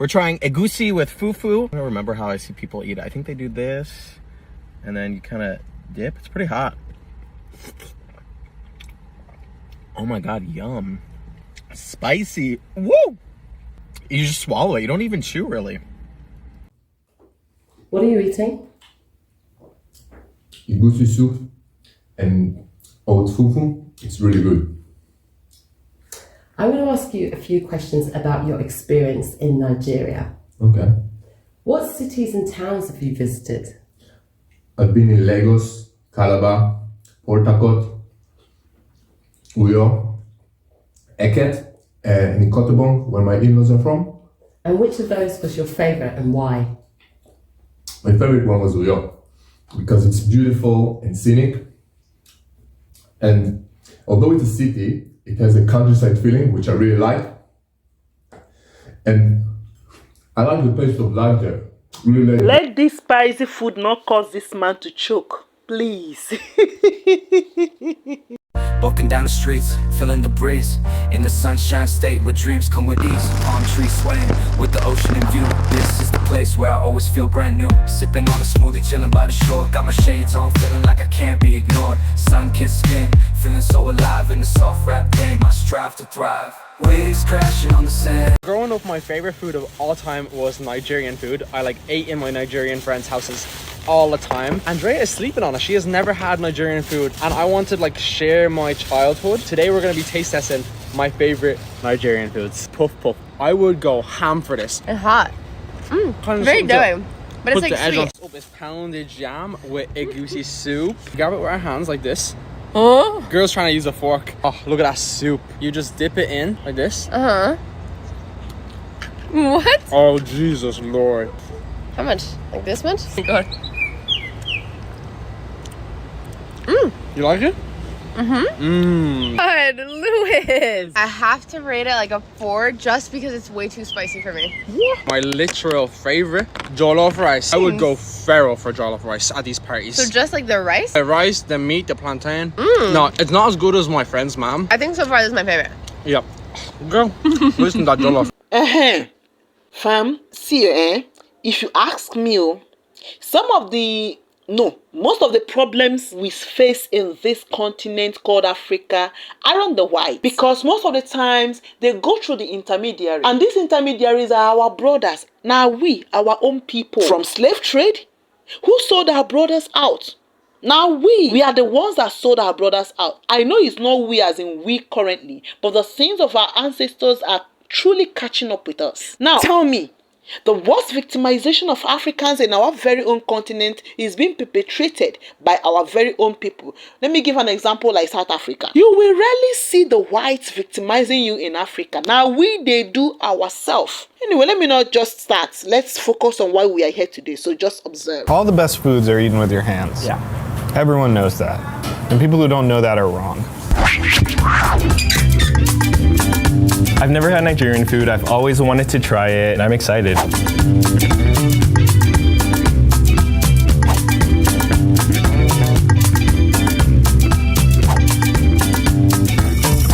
We're trying egusi with fufu. I don't remember how I see people eat it. I think they do this, and then you kind of dip. It's pretty hot. Oh my God, yum. Spicy. Woo! You just swallow it. You don't even chew, really. What are you eating? Egusi soup and oat fufu. It's really good. I'm going to ask you a few questions about your experience in Nigeria. Okay. What cities and towns have you visited? I've been in Lagos, Calabar, Port Harcourt, Uyo, Eket, and in Kotobong, where my in-laws are from. And which of those was your favorite and why? My favorite one was Uyo because it's beautiful and scenic. And although it's a city, it has a countryside feeling, which I really like. And I like the pace of life there. Really like. Let this spicy food not cause this man to choke, please. Walking down the streets, feeling the breeze. In the sunshine state where dreams come with ease. Palm trees swaying with the ocean in view. This is the place where I always feel brand new. Sipping on a smoothie, chilling by the shore. Got my shades on, feeling like I can't be ignored. Sun-kissed skin, feeling so alive in the soft rap game. I strive to thrive. Waves crashing on the sand. Growing up, my favorite food of all time was Nigerian food. I like ate in my Nigerian friends' houses all the time. Andrea is sleeping on it. She has never had Nigerian food, and I want to like share my childhood. Today we're going to be taste testing my favorite Nigerian foods. Puff puff. I would go ham for this. And hot. Kind of Very doughy. But it's like sweet. Oh, it's pounded jam with egusi soup. Grab it with our hands like this. Oh. Girl's trying to use a fork. Oh, look at that soup. You just dip it in like this. Uh-huh. What? Oh, Jesus Lord. How much? Like this much? Oh my God. You like it? God, Lewis. I have to rate it like a 4 just because it's way too spicy for me. My literal favorite, jollof rice. I would go feral for jollof rice at these parties. So just like the rice? The rice, the meat, the plantain. No, it's not as good as my friend's mom. I think so far this is my favorite. Yep. Girl, listen to that jollof. Fam, see if you ask me, most of the problems we face in this continent called Africa aren't the white, because most of the times they go through the intermediary, and these intermediaries are our brothers. Now we, our own people, from slave trade, who sold our brothers out. Now we are the ones that sold our brothers out. I know it's not we as in we currently, but the sins of our ancestors are truly catching up with us. Now tell me, the worst victimization of Africans in our very own continent is being perpetrated by our very own people. Let me give an example like South Africa. You will rarely see the whites victimizing you in Africa. Now they do ourselves. Anyway, let me not just start. Let's focus on why we are here today. So just observe. All the best foods are eaten with your hands. Yeah. Everyone knows that. And people who don't know that are wrong. I've never had Nigerian food. I've always wanted to try it, and I'm excited.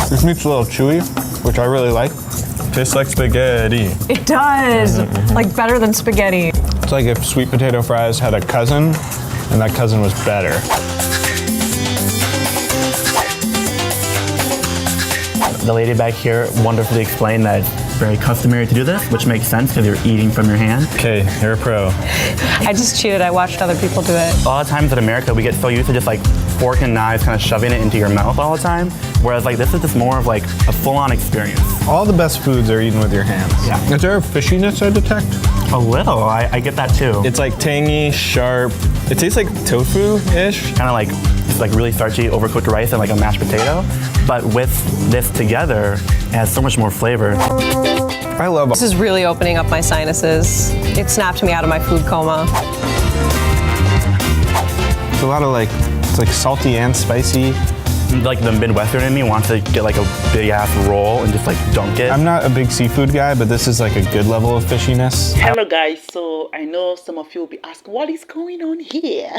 This meat's a little chewy, which I really like. Tastes like spaghetti. It does, like better than spaghetti. It's like if sweet potato fries had a cousin, and that cousin was better. The lady back here wonderfully explained that it's very customary to do this, which makes sense because you're eating from your hand. Okay, you're a pro. I just cheated. I watched other people do it. A lot of times in America, we get so used to just like fork and knives kind of shoving it into your mouth all the time, whereas like this is just more of like a full-on experience. All the best foods are eaten with your hands. Yeah. Is there a fishiness I detect? A little, I get that too. It's like tangy, sharp. It tastes like tofu-ish. Kind of like it's like really starchy, overcooked rice and like a mashed potato. But with this together, it has so much more flavor. I love This is really opening up my sinuses. It snapped me out of my food coma. It's a lot of like, it's like salty and spicy. Like the Midwestern in me wants to get like a big ass roll and just like dunk it. I'm not a big seafood guy, but this is like a good level of fishiness. Hello guys, so I know some of you will be asking what is going on here.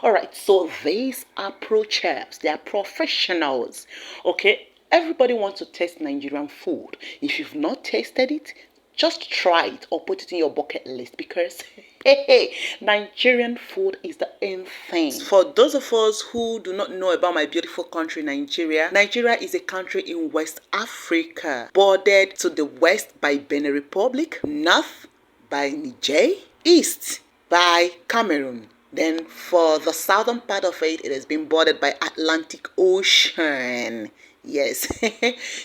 Alright, so these are pro chefs, they are professionals. Okay, everybody wants to taste Nigerian food. If you've not tasted it, just try it or put it in your bucket list, because hey, Nigerian food is the in thing. For those of us who do not know about my beautiful country, Nigeria, Nigeria is a country in West Africa, bordered to the west by Benin Republic, north by Niger, east by Cameroon. Then for the southern part of it, it has been bordered by Atlantic Ocean. Yes.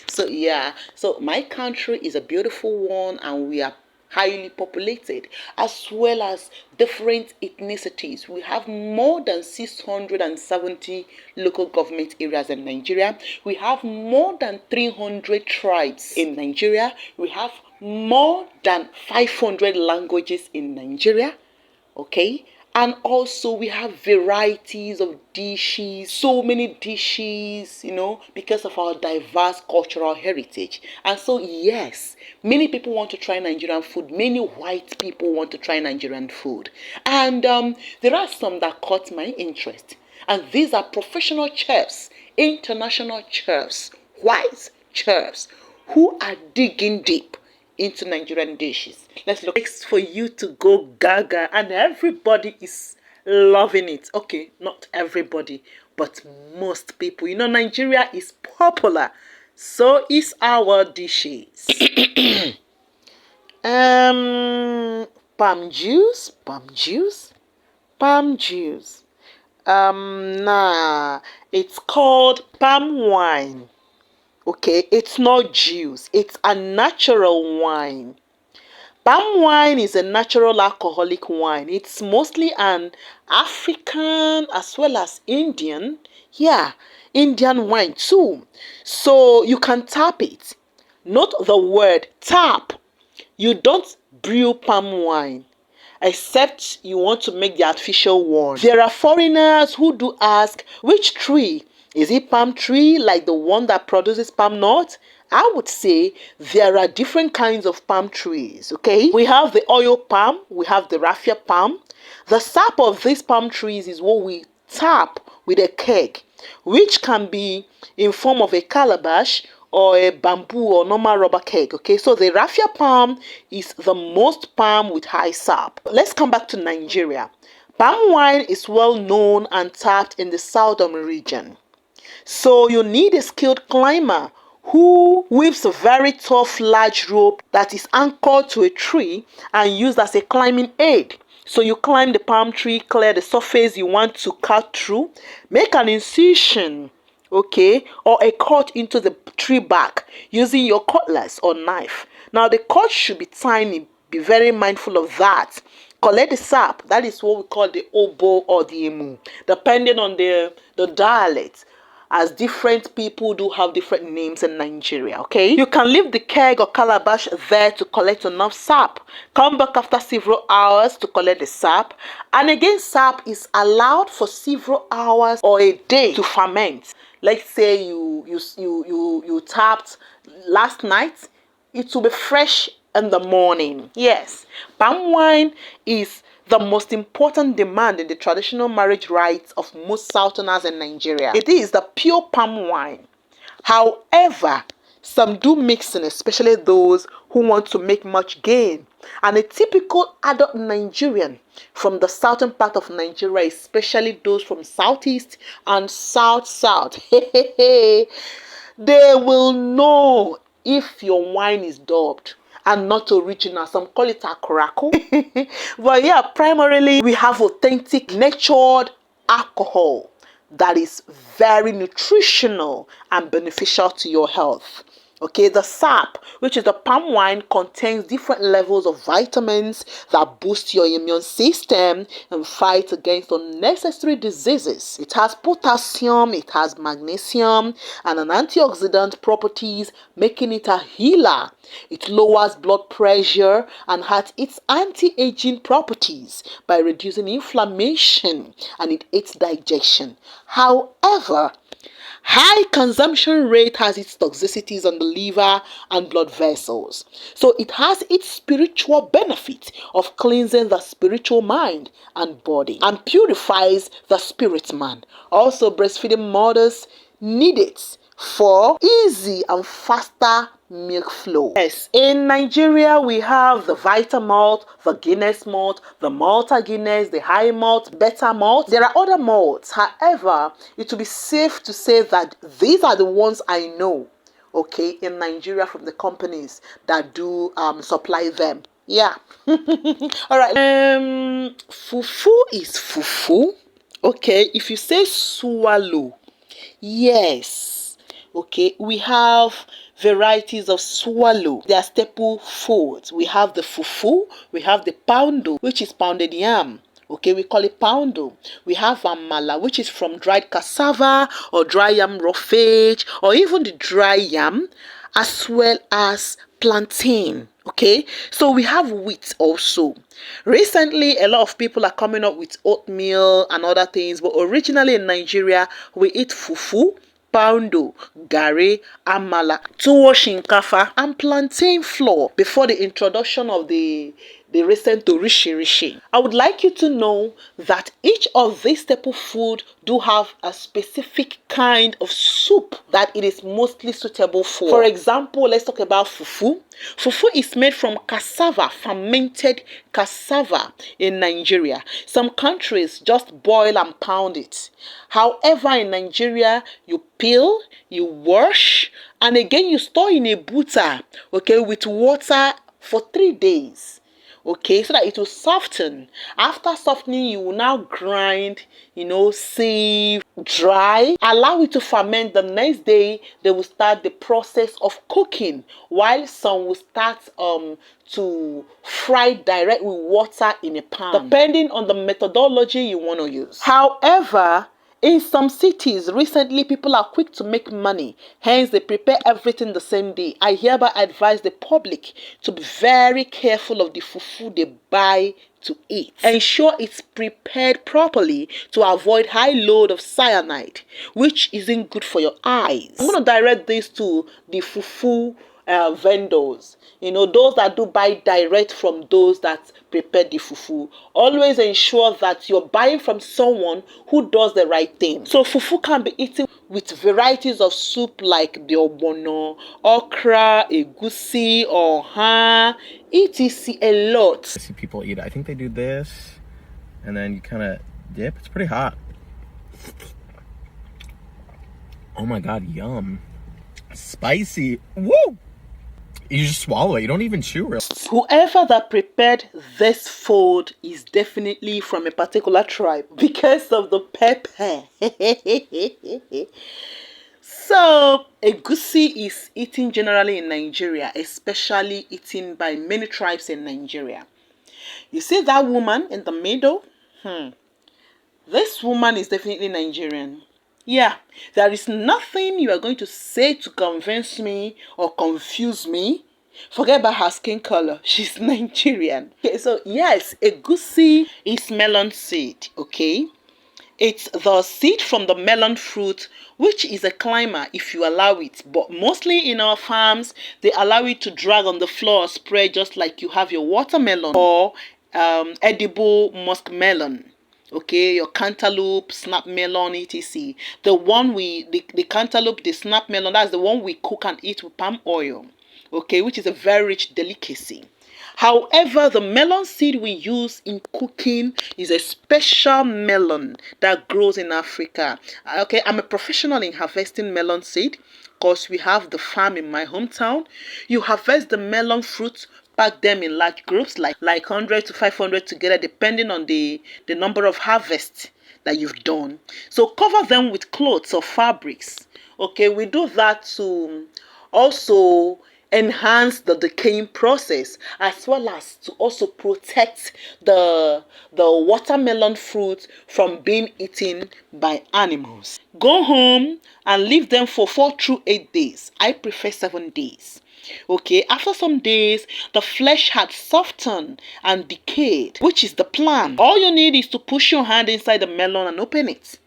So yeah, so my country is a beautiful one, and we are highly populated, as well as different ethnicities. We have more than 670 local government areas in Nigeria. We have more than 300 tribes in Nigeria. We have more than 500 languages in Nigeria. Okay, and also we have varieties of dishes, so many dishes, you know, because of our diverse cultural heritage. And so yes, many people want to try Nigerian food. Many white people want to try Nigerian food. And there are some that caught my interest. And these are professional chefs, international chefs, white chefs, who are digging deep into Nigerian dishes. Let's look. It's for you to go gaga, and everybody is loving it. Okay, not everybody, but most people. You know, Nigeria is popular, so is our dishes. Palm juice. Nah, it's called palm wine. Okay, it's not juice, it's a natural wine. Palm wine is a natural alcoholic wine. It's mostly an African as well as Indian. Yeah, Indian wine too. So you can tap it. Note the word tap. You don't brew palm wine, except you want to make the artificial one. There are foreigners who do ask, which tree? Is it palm tree like the one that produces palm nut? I would say there are different kinds of palm trees, okay? We have the oil palm, we have the raffia palm. The sap of these palm trees is what we tap with a keg, which can be in form of a calabash or a bamboo or normal rubber keg, okay? So the raffia palm is the most palm with high sap. Let's come back to Nigeria. Palm wine is well known and tapped in the southern region. So you need a skilled climber who weaves a very tough large rope that is anchored to a tree and used as a climbing aid. So you climb the palm tree, clear the surface you want to cut through, make an incision, okay, or a cut into the tree bark using your cutlass or knife. Now the cut should be tiny, be very mindful of that. Collect the sap, that is what we call the obo or the emu, depending on the dialect, as different people do have different names in Nigeria, okay? You can leave the keg or calabash there to collect enough sap. Come back after several hours to collect the sap. And again, sap is allowed for several hours or a day to ferment. Let's say you tapped last night, it will be fresh in the morning. Yes, palm wine is the most important demand in the traditional marriage rites of most Southerners in Nigeria. It is the pure palm wine. However, some do mixing, especially those who want to make much gain. And a typical adult Nigerian from the southern part of Nigeria, especially those from southeast and south, they will know if your wine is dubbed and not original. Some call it akorako. But yeah, primarily we have authentic natured alcohol that is very nutritional and beneficial to your health. Okay, the sap, which is the palm wine, contains different levels of vitamins that boost your immune system and fight against unnecessary diseases. It has potassium, it has magnesium, and an antioxidant properties, making it a healer. It lowers blood pressure and has its anti-aging properties by reducing inflammation, and it aids digestion. However, high consumption rate has its toxicities on the liver and blood vessels. So it has its spiritual benefit of cleansing the spiritual mind and body and purifies the spirit man. Also, breastfeeding mothers need it for easy and faster milk flow. Yes, in Nigeria we have the Vita malt, the Guinness malt, the Malta Guinness, the High malt, Beta malt. There are other malts. However, it will be safe to say that these are the ones I know, okay, in Nigeria from the companies that do supply them. Yeah. All right. Fufu is fufu. Okay, if you say swallow, yes. Okay, we have varieties of swallow. They are staple foods. We have the fufu, we have the poundo, which is pounded yam. Okay, we call it poundo. We have amala, which is from dried cassava or dry yam roughage, or even the dry yam, as well as plantain. Okay, so we have wheat also. Recently, a lot of people are coming up with oatmeal and other things, but originally in Nigeria, we eat fufu, poundo, gari, amala, tuwo shinkafa, and plantain flour before the introduction of the recent rishi. I would like you to know that each of these staple food do have a specific kind of soup that it is mostly suitable for. For example, let's talk about fufu. Fufu is made from cassava, fermented cassava in Nigeria. Some countries just boil and pound it. However, in Nigeria, you peel, you wash, and again you store in a butter, okay, with water for 3 days. Okay, so that it will soften. After softening, you will now grind, sieve, dry, allow it to ferment. The next day, they will start the process of cooking, while some will start to fry direct with water in a pan, depending on the methodology you want to use. However, in some cities, recently people are quick to make money, hence they prepare everything the same day. I hereby advise the public to be very careful of the fufu they buy to eat. Ensure it's prepared properly to avoid high load of cyanide, which isn't good for your eyes. I'm going to direct this to the fufu vendors, those that do buy direct from those that prepare the fufu. Always ensure that you're buying from someone who does the right thing. So fufu can be eaten with varieties of soup like the ogbono, okra, egusi, oha, etc. a lot. I see people eat it. I think they do this, and then you kind of dip. It's pretty hot. Oh my god, yum. Spicy. Woo! You just swallow it. You don't even chew it. Whoever that prepared this food is definitely from a particular tribe because of the pepper. So, egusi is eaten generally in Nigeria, especially eaten by many tribes in Nigeria. You see that woman in the middle? This woman is definitely Nigerian. Yeah, there is nothing you are going to say to convince me or confuse me. Forget about her skin color. She's Nigerian. Okay, so yes, egusi is melon seed, okay? It's the seed from the melon fruit, which is a climber if you allow it. But mostly in our farms, they allow it to drag on the floor or spread just like you have your watermelon or edible muskmelon. Okay, your cantaloupe, snap melon, etc. The one the cantaloupe, the snap melon, that's the one we cook and eat with palm oil. Okay, which is a very rich delicacy. However, the melon seed we use in cooking is a special melon that grows in Africa. Okay, I'm a professional in harvesting melon seed because we have the farm in my hometown. You harvest the melon fruit, pack them in large groups, like 100 to 500 together, depending on the number of harvests that you've done. So cover them with cloths or fabrics. Okay, we do that to also enhance the decaying process, as well as to also protect the watermelon fruit from being eaten by animals. Go home and leave them for 4 through 8 days. I prefer 7 days. Okay, after some days, the flesh had softened and decayed, which is the plan. All you need is to push your hand inside the melon and open it,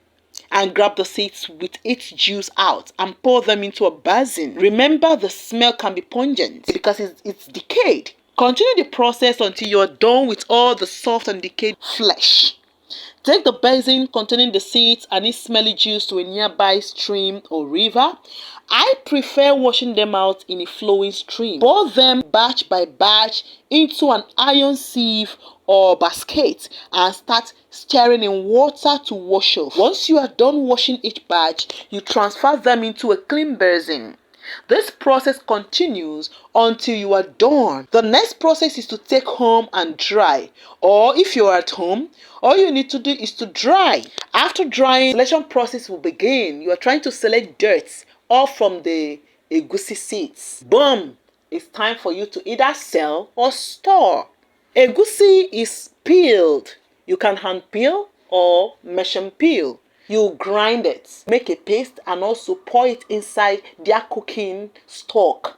and grab the seeds with its juice out and pour them into a basin. Remember, the smell can be pungent because it's decayed. Continue the process until you're done with all the soft and decayed flesh. Take the basin containing the seeds and its smelly juice to a nearby stream or river. I prefer washing them out in a flowing stream. Pour them batch by batch into an iron sieve or basket and start stirring in water to wash off. Once you are done washing each batch, you transfer them into a clean basin. This process continues until you are done. The next process is to take home and dry. Or if you are at home, all you need to do is to dry. After drying, the selection process will begin. You are trying to select dirt off from the egusi seeds. Boom! It's time for you to either sell or store. Egusi is peeled. You can hand peel or machine peel. You grind it, make a paste, and also pour it inside their cooking stock.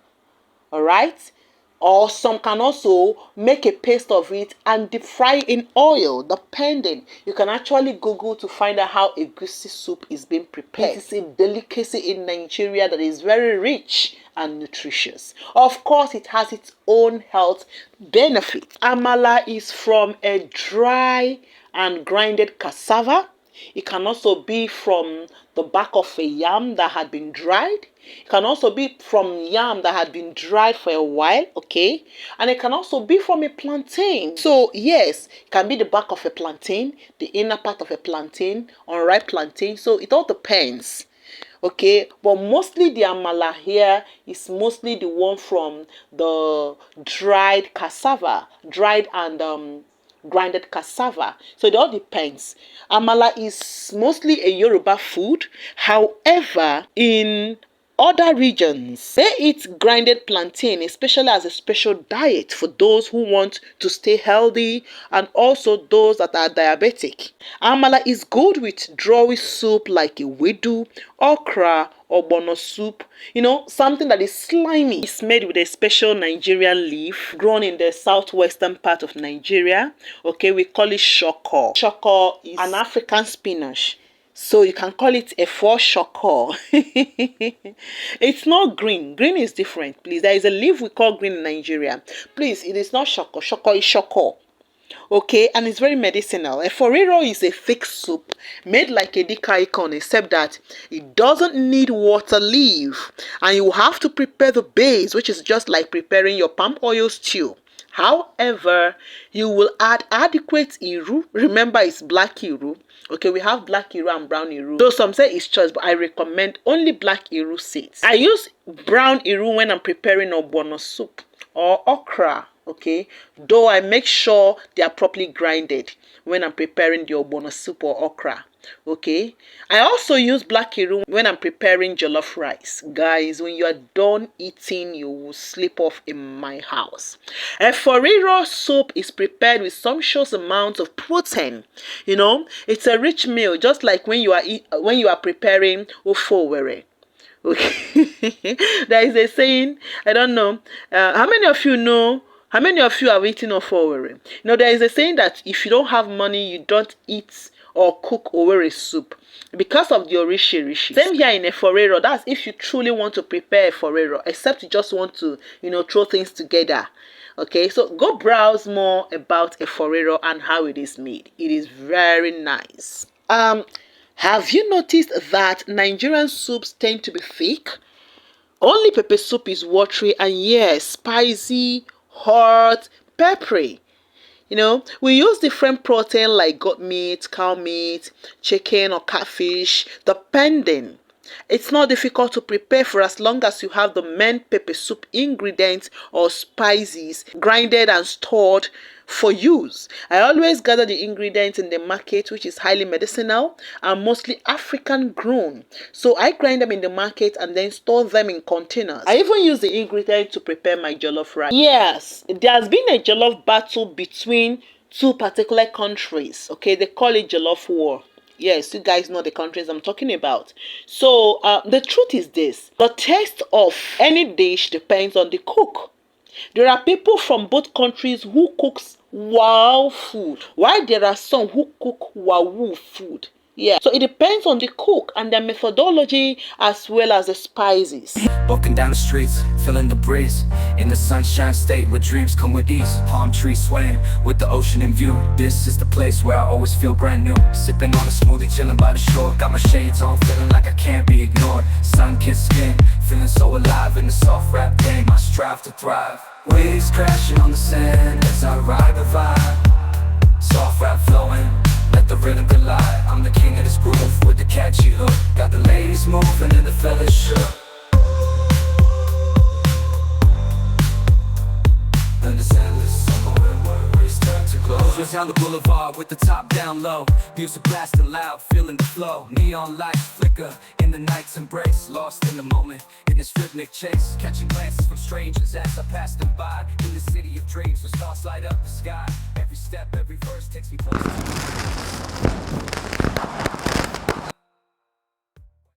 Alright? Or some can also make a paste of it and deep fry in oil, depending. You can actually Google to find out how egusi soup is being prepared. It is a delicacy in Nigeria that is very rich and nutritious. Of course, it has its own health benefits. Amala is from a dry and grinded cassava. It can also be from the back of a yam that had been dried. It can also be from yam that had been dried for a while, okay? And it can also be from a plantain. So yes, it can be the back of a plantain, the inner part of a plantain, unripe plantain. So it all depends, okay? But mostly the amala here is mostly the one from the dried cassava, dried and grinded cassava. So it all depends. Amala is mostly a Yoruba food. However, in other regions, they eat grinded plantain, especially as a special diet for those who want to stay healthy and also those that are diabetic. Amala is good with drawy soup like a wedu, okra, or bono soup. You know, something that is slimy. It's made with a special Nigerian leaf grown in the southwestern part of Nigeria. Okay, we call it shoko. Shoko is an African spinach. So you can call it a four shoko. It's not green. Green is different, please. There is a leaf we call green in Nigeria. Please, it is not shoko. Shoko is shoko. Okay, and it's very medicinal. A forero is a thick soup made like a dikaikon, except that it doesn't need water leaf. And you have to prepare the base, which is just like preparing your palm oil stew. However, you will add adequate iru. Remember, it's black iru. Okay, we have black iru and brown iru. Though some say it's choice, but I recommend only black iru seeds. I use brown iru when I'm preparing ogbono soup or okra. Okay, though I make sure they are properly grinded when I'm preparing the ogbono soup or okra. Okay, I also use black iru when I'm preparing jollof rice. Guys, when you are done eating, you will sleep off in my house. A forero soup is prepared with sumptuous amounts of protein. You know, it's a rich meal, just like when you are preparing ofowere. Okay, there is a saying, I don't know, how many of you know? How many of you have eaten ofowere? You know, there is a saying that if you don't have money, you don't eat or cook owere soup because of the orishi. Same here in a forero. That's if you truly want to prepare a forero, except you just want to, you know, throw things together. Okay, so go browse more about a forero and how it is made. It is very nice. Have you noticed that Nigerian soups tend to be thick? Only pepper soup is watery and yes, spicy, hot, peppery. You know, we use different protein like goat meat, cow meat, chicken or catfish, depending. It's not difficult to prepare for as long as you have the main pepper soup ingredients or spices grinded and stored for use. I always gather the ingredients in the market, which is highly medicinal and mostly African grown. So I grind them in the market and then store them in containers. I even use the ingredients to prepare my jollof rice. Yes, there has been a jollof battle between two particular countries. Okay, they call it jollof war. Yes, you guys know the countries I'm talking about. So the truth is this: the taste of any dish depends on the cook. There are people from both countries who cooks wow food, while there are some who cook wow food. Yeah, so it depends on the cook and their methodology as well as the spices. Walking down the streets, feeling the breeze. In the sunshine state where dreams come with ease. Palm trees swaying with the ocean in view. This is the place where I always feel brand new. Sipping on a smoothie, chilling by the shore. Got my shades on, feeling like I can't be ignored. Sun-kissed skin, feeling so alive in the soft rap game. I strive to thrive. Waves crashing on the sand as I ride the vibe. Soft rap flowing, let the rhythm collide. I'm the king of this groove with the catchy hook. Got the ladies moving and the fellas shook. And it's endless summer where worries turn to glow. Just down the boulevard with the top down low. Music blasting loud, feeling the flow. Neon lights flicker in the night's embrace. Lost in the moment, in this rhythmic chase. Catching glances from strangers as I pass them by. In the city of dreams where stars light up the sky. Every step, every verse takes me closer to